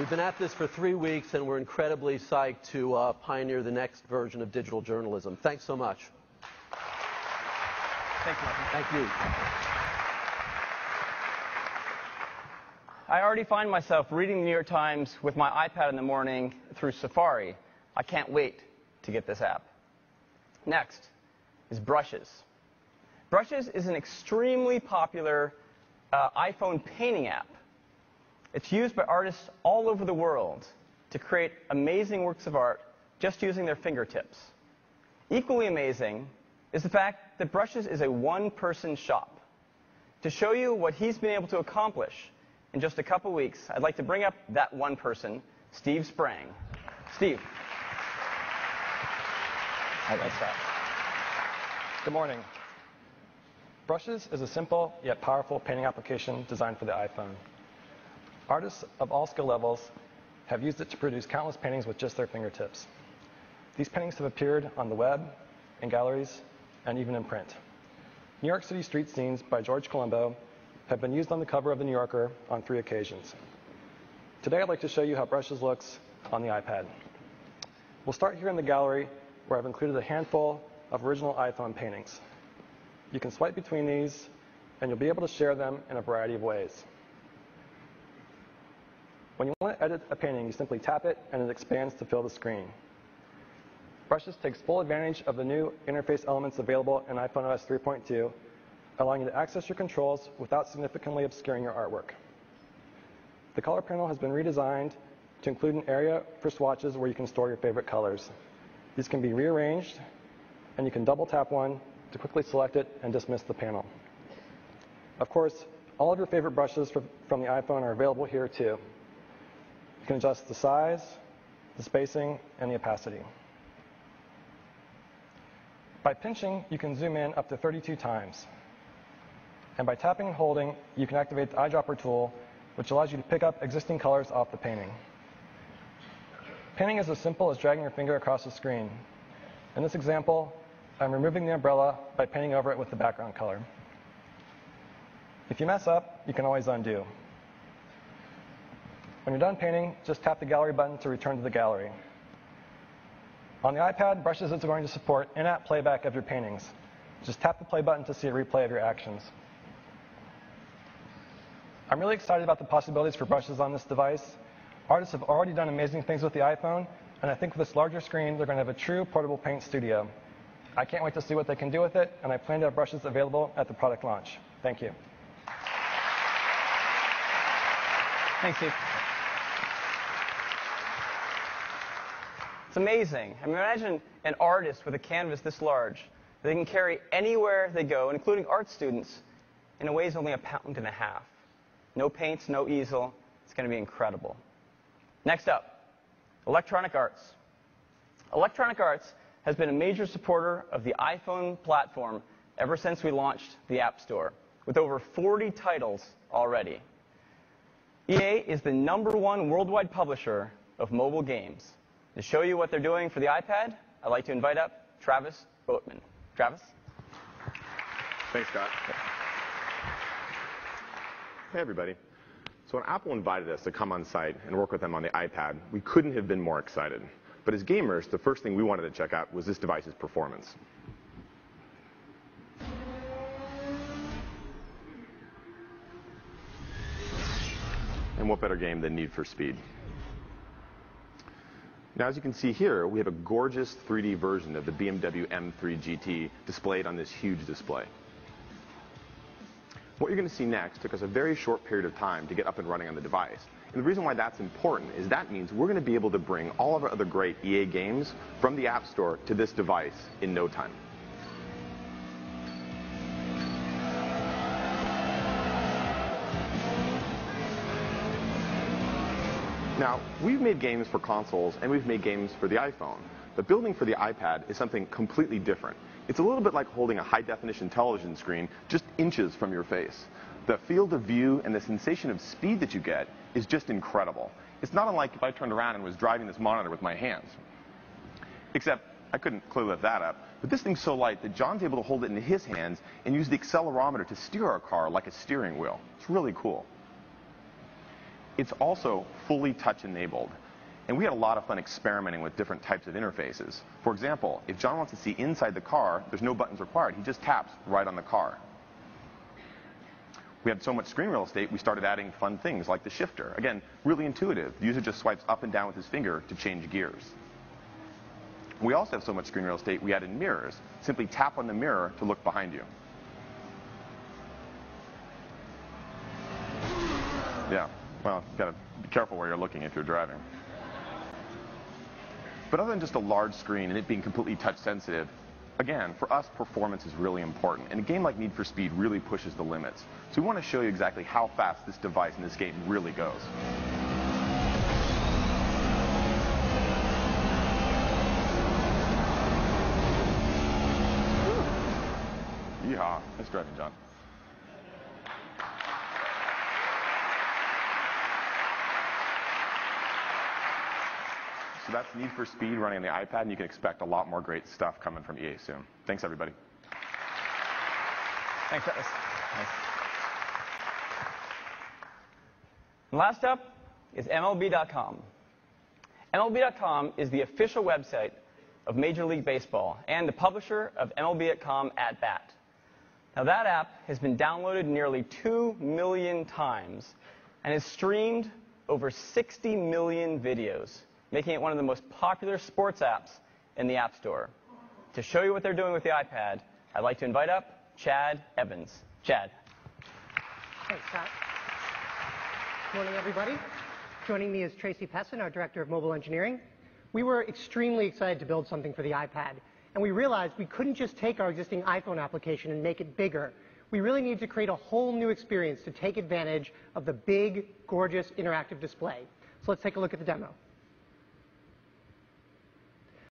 We've been at this for 3 weeks, and we're incredibly psyched to pioneer the next version of digital journalism. Thanks so much. Thanks, Martin. Thank you. I already find myself reading the New York Times with my iPad in the morning through Safari. I can't wait to get this app. Next is Brushes. Brushes is an extremely popular iPhone painting app. It's used by artists all over the world to create amazing works of art just using their fingertips. Equally amazing is the fact that Brushes is a one-person shop. To show you what he's been able to accomplish in just a couple weeks, I'd like to bring up that one person, Steve Sprang. Steve. Hi, nice job. Good morning. Brushes is a simple yet powerful painting application designed for the iPhone. Artists of all skill levels have used it to produce countless paintings with just their fingertips. These paintings have appeared on the web, in galleries, and even in print. New York City street scenes by George Colombo have been used on the cover of The New Yorker on 3 occasions. Today I'd like to show you how Brushes looks on the iPad. We'll start here in the gallery, where I've included a handful of original iPhone paintings. You can swipe between these, and you'll be able to share them in a variety of ways. When you want to edit a painting, you simply tap it, and it expands to fill the screen. Brushes takes full advantage of the new interface elements available in iPhone OS 3.2, allowing you to access your controls without significantly obscuring your artwork. The color panel has been redesigned to include an area for swatches where you can store your favorite colors. These can be rearranged, and you can double tap one to quickly select it and dismiss the panel. Of course, all of your favorite brushes from the iPhone are available here too. You can adjust the size, the spacing, and the opacity. By pinching, you can zoom in up to 32 times. And by tapping and holding, you can activate the eyedropper tool, which allows you to pick up existing colors off the painting. Painting is as simple as dragging your finger across the screen. In this example, I'm removing the umbrella by painting over it with the background color. If you mess up, you can always undo. When you're done painting, just tap the gallery button to return to the gallery. On the iPad, Brushes is going to support in-app playback of your paintings. Just tap the play button to see a replay of your actions. I'm really excited about the possibilities for Brushes on this device. Artists have already done amazing things with the iPhone, and I think with this larger screen, they're going to have a true portable paint studio. I can't wait to see what they can do with it, and I plan to have Brushes available at the product launch. Thank you. Thanks, Steve. It's amazing. I mean, imagine an artist with a canvas this large that they can carry anywhere they go, including art students, in a ways only 1.5 pounds. No paints, no easel. It's going to be incredible. Next up, Electronic Arts. Electronic Arts has been a major supporter of the iPhone platform ever since we launched the App Store, with over 40 titles already. EA is the #1 worldwide publisher of mobile games. To show you what they're doing for the iPad, I'd like to invite up Travis Boatman. Travis? Thanks, Scott. Hey, everybody. So when Apple invited us to come on site and work with them on the iPad, we couldn't have been more excited. But as gamers, the first thing we wanted to check out was this device's performance. And what better game than Need for Speed? Now, as you can see here, we have a gorgeous 3D version of the BMW M3 GT displayed on this huge display. What you're going to see next took us a very short period of time to get up and running on the device. And the reason why that's important is that means we're going to be able to bring all of our other great EA games from the App Store to this device in no time. Now, we've made games for consoles and we've made games for the iPhone, but building for the iPad is something completely different. It's a little bit like holding a high-definition television screen just inches from your face. The field of view and the sensation of speed that you get is just incredible. It's not unlike if I turned around and was driving this monitor with my hands. Except I couldn't clearly lift that up, but this thing's so light that John's able to hold it in his hands and use the accelerometer to steer our car like a steering wheel. It's really cool. It's also fully touch-enabled. And we had a lot of fun experimenting with different types of interfaces. For example, if John wants to see inside the car, there's no buttons required. He just taps right on the car. We had so much screen real estate, we started adding fun things like the shifter. Again, really intuitive. The user just swipes up and down with his finger to change gears. We also have so much screen real estate, we added mirrors. Simply tap on the mirror to look behind you. Yeah, well, you've got to be careful where you're looking if you're driving. But other than just a large screen and it being completely touch sensitive, again, for us, performance is really important. And a game like Need for Speed really pushes the limits. So we want to show you exactly how fast this device in this game really goes. Yeehaw. Nice driving, John. So that's Need for Speed running on the iPad, and you can expect a lot more great stuff coming from EA soon. Thanks, everybody. Thanks, Travis. Nice. And last up is MLB.com. MLB.com is the official website of Major League Baseball and the publisher of MLB.com At Bat. Now, that app has been downloaded nearly 2 million times and has streamed over 60 million videos, making it one of the most popular sports apps in the App Store. To show you what they're doing with the iPad, I'd like to invite up Chad Evans. Chad. Thanks, Scott. Good morning, everybody. Joining me is Tracy Pessin, our Director of Mobile Engineering. We were extremely excited to build something for the iPad, and we realized we couldn't just take our existing iPhone application and make it bigger. We really needed to create a whole new experience to take advantage of the big, gorgeous, interactive display. So let's take a look at the demo.